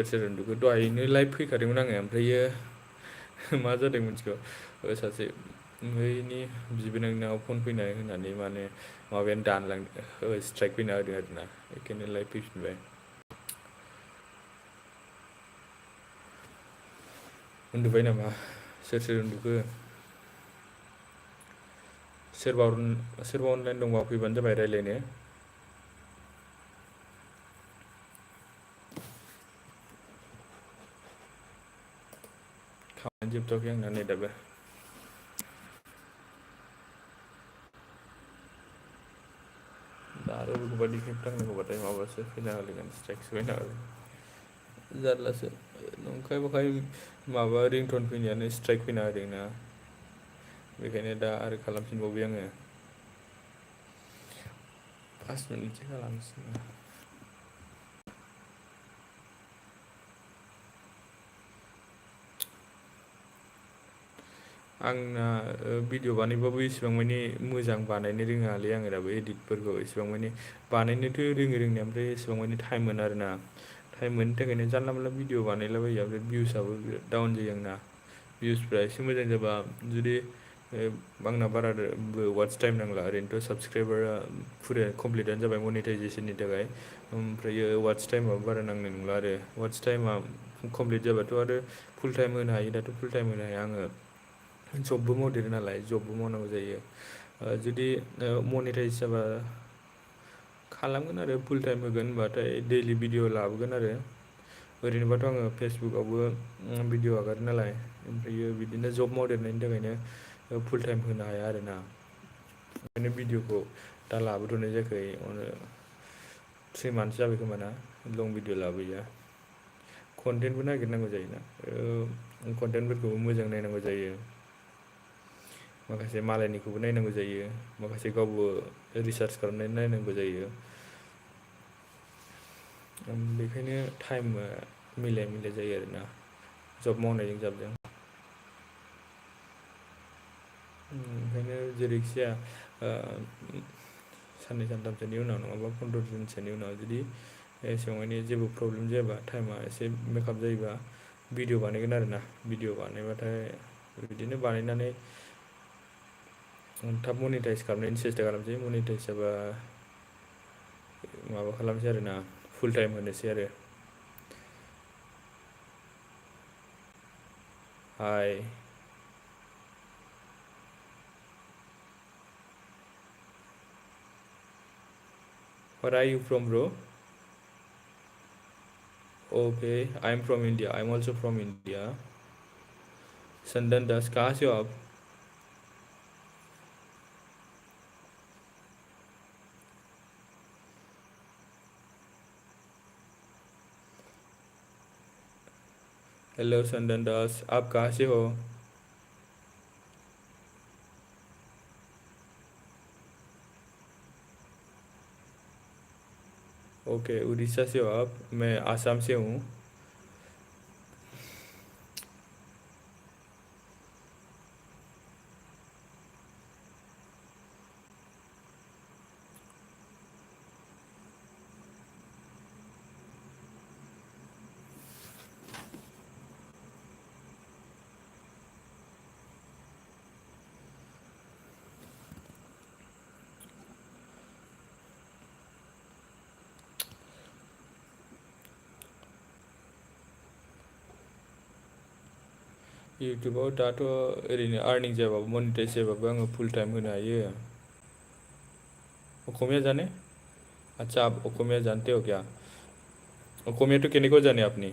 सोर उन्दुखो दहायनो लाइभ फैखादोंमोन आङो ओमफ्रायो मा जादों मिथिगौ सासे बैनि बिबोनांनाव फन फैनाय होननानै माने माबायानो दानलांदों स्ट्राइक फैना होदों आरोना बेखायनो लाइभ फैफिनबाय। उन्दुबाय नामा सोर उन्दुखो सोरबा अनलाइन दंबा फैबानो जाबाय रायज्लायनो। खामानि जोबथ'वाखै आंना नै दाबो। दा आरो बबेखौबा डिफेक्ट नांनांगौबाथाय माबासो फैना होलायगोन स्ट्राइकसो फैना होगोन जारलासो नंखाय बाखाय माबा रिंटन फैनायानो स्ट्राइक फैना होदोंना बेखायनो दा आरो खालामफिनबावबाय आङो 5 मिनिटसो खालामसै। आंना भिडिअ बानायबाबो इसिबां मानि मोजां बानायनो रोङालै आङो दाबो एडिटफोरखौ इसिबां मानि बानायनोथ' रोंनाया ओमफ्राय इसिबां मानि टाइम मोना आरोना टाइम मोननि थाखायनो जानला मोनला भिडिअ बानायलाबायो ओमफ्राय भिउसआबो बिराद डाउन जायो आंना भिउसफ्रा एसे मोजां जाबा जुदि आंना बाराबो वाट्च टाइम नांला ओरैनोथ' साबसक्राइबारा फुरा कमप्लिटआनो जाबाय मनिटाइजेसननि थाखाय ओमफ्रायो वाट्च टाइमाबो बारा नांनाय नंला आरो वाट्च टाइमा कमप्लिट जाबाथ' आरो फुल टाइम होनो हायो दाथ' फुल टाइम होनो हाया आङो जबबो मावदेरो नालाय जबबो मावनांगौ जायो जुदि मनिटाइज जाबा खालामगोन आरो फुल टाइम होगोन होनबाथाय दैलि भिडिअ लाबोगोन आरो ओरैनोबाथ' आङो फेसबुकआवबो भिडिअ आगारो नालाय ओमफ्रायो बिदिनो जब मावदेरनायनि थाखायनो फुल टाइम होनो हाया आरोना ओंखायनो भिडिअखौ दा लाबोथ'नाय जायाखै 3 मान्थस जाबाय खोमा ना लं भिडिअ लाबोयैया कन्टेन्टबो नागिरनांगौ जायोना कन्टेन्टफोरखौबो मोजां नायनांगौ जायो माखासे मालायनिखौबो नायनांगौ जायो माखासे गावबो रिसार्च खालामनानै नायनांगौ जायो बेखायनो टाइमा मिलाया जायो आरोना जब मावनायजों जाबजों ओंखायनो जेरैखि जाया साननै सानथामसोनि उनाव नङाबा 15 दिनसोनि उनाव जुदि एसेबां मानि जेबो प्रब्लेम जायाबा टाइमा एसे मेकआप जायोबा भिडिअ बानायगोन आरोना भिडिअ बानायबाथाय बिदिनो बानायनानै थाब मनिटाइस खालामनायनि सेस्था खालामसै मनिटाइस जाबा माबा खालामसै आरोना फुल टाइम होनोसै आरो हाय Where are you from, bro? Okay, I'm from India. I'm also from India. Sandan Das, कहाँ से हो आप? हेलो संदन दास, आप कहाँ से हो? ओके, उड़ीसा से हो आप? मैं आसाम से हूँ। यूट्यूबाव दाथ' ओरैनो आर्निं जायाबाबो मनिटाइज जायाबाबो आङो फुल टाइम होनो हायो ओखमिया जाने अच्छा आप ओखमिया जानते हो क्या ओखमिया तो केनेको जाने आपनी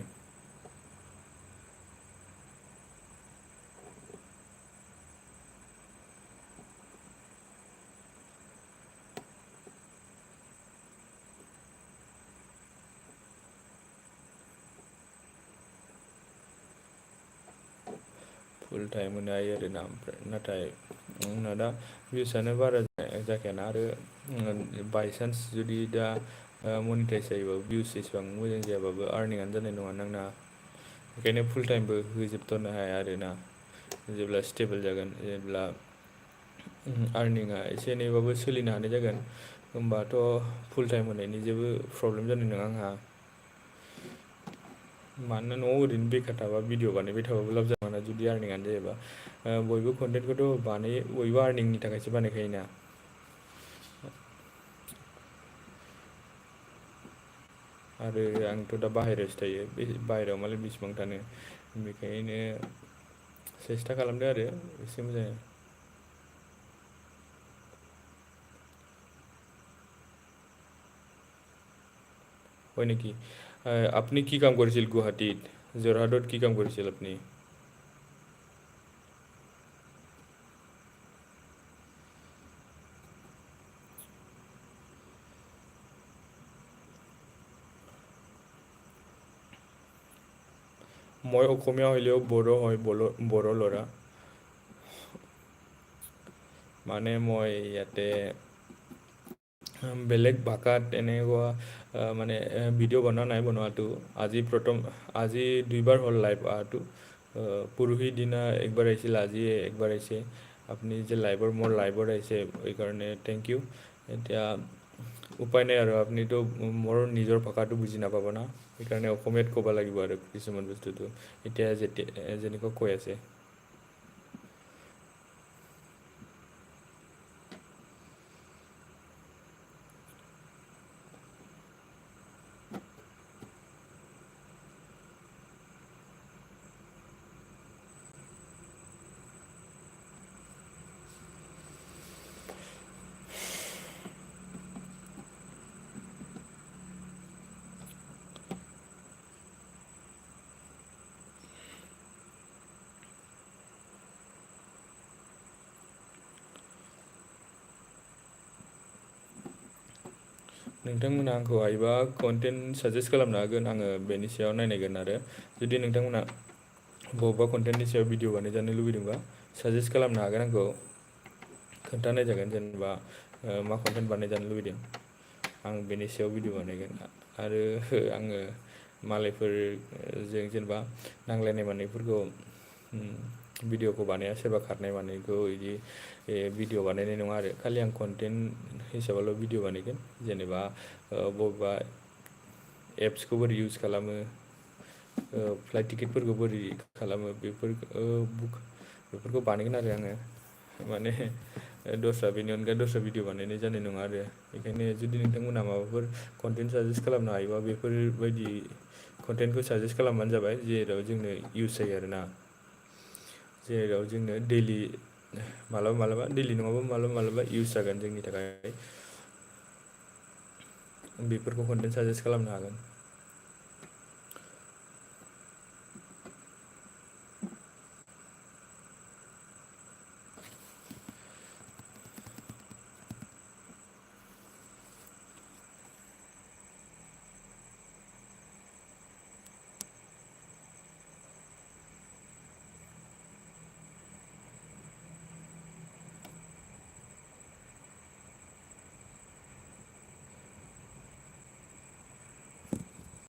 फुल टाइम होनो हायो आरोना ओमफ्राय नाथाय आंना दा भिउसआनो बारा जाखायाना आरो बायसान्स जुदि दा मनिटाइज जायोबा भिउस एसेबां मोजां जायाबाबो आर्निंआनो जानाय नङा आंना ओंखायनो फुल टाइमबो होजोबथ'नो हाया आरोना जेब्ला स्टेबोल जागोन जेब्ला आर्निंआ एसे एनैबाबो सोलिनो हानाय जागोन होमबाथ' फुल टाइम होनायनि जेबो प्रब्लेम जानाय नङा आंहा मानोना न'आव ओरैनो बेखार थाबा भिडिअ बानायबाय थाबाबो लाब जाया ना जुदि आर्निंआनो जायोबा बयबो कन्टेन्टखौथ' बानायो बयबो आर्निंनि थाखायसो बानायखायोना। आरो आंथ' दा बाहेरायावसो थायो बे बाहेरायाव मालाय बेसेबां थानो बेखायनो सेस्था खालामदो आरो एसे मोजां। হয় নেকি? আপনি কি কাম কৰিছিল গুৱাহাটীত? যোৰহাটত কি কাম কৰিছিল আপুনি? মই অসমীয়া হ'লেও বড়ো হয় বড়ো ল'ৰা। মানে মই ইয়াতে বেলেগ ভাষাত এনেকুৱা মানে ভিডিঅ' বনোৱা নাই বনোৱাটো আজি 2বাৰ হ'ল লাইভ অহাটো। পৰহি দিনা একবাৰ আহিছিল আজি একবাৰ আহিছে। আপুনি যে মোৰ লাইভত আহিছে এইকাৰণে থেংক ইউ। এতিয়া উপায় নাই আৰু আপুনিতো মোৰ নিজৰ ভাষাটো বুজি নাপাব না। সেইকাৰণে অসমীয়াত ক'ব লাগিব আৰু কিছুমান বস্তুটো এতিয়া যেনেকুৱা কৈ আছে। नोंथांमोना आंखौ हायोबा कन्टेन्ट साजेस्ट खालामनो हागोन आङो बेनि सायाव नायनायगोन आरो जुदि नोंथांमोना बबेबा कन्टेन्टनि सायाव भिडिअ बानायजानो लुबैदोंबा साजेस्ट खालामनो हागोन आंखौ खोन्थानाय जागोन जेनेबा मा कन्टेन्ट बानायजानो लुबैदों आं बेनि सायाव भिडिअ बानायगोन आरो आङो मालायफोरजों जेनेबा नांलायनाय मानायफोरखौ भिडिअखौ बानाया सोरबा खारनाय मानायखौ बिदि भिडिअ बानायनाय नङा आरो खालि आं कन्टेन्ट हिसाबैल' भिडिअ बानायगोन जेनेबा बबेबा एप्सखौ बोरै इउज खालामो फ्लाइट टिकेटफोरखौ बोरै खालामो बेफोरखौ बानायगोन आरो आङो माने बेनि अनगा दस्रा भिडिअ बानायनाय जानाय नङा आरो बेखायनो जुदि नोंथांमोनहा माबाफोर कन्टेन्ट साजेस्ट खालामनो हायोबा बेफोरबायदि कन्टेन्टखौ साजेस्ट खालामबानो जाबाय जेराव जोंनो इउस जायो आरोना जेराव जोंनो दैलि मालाबा दैलि नङाबा मालाबा इउस जागोन जोंनि थाखाय बेफोरखौ कन्टेन्ट साजेस्ट खालामनो हागोन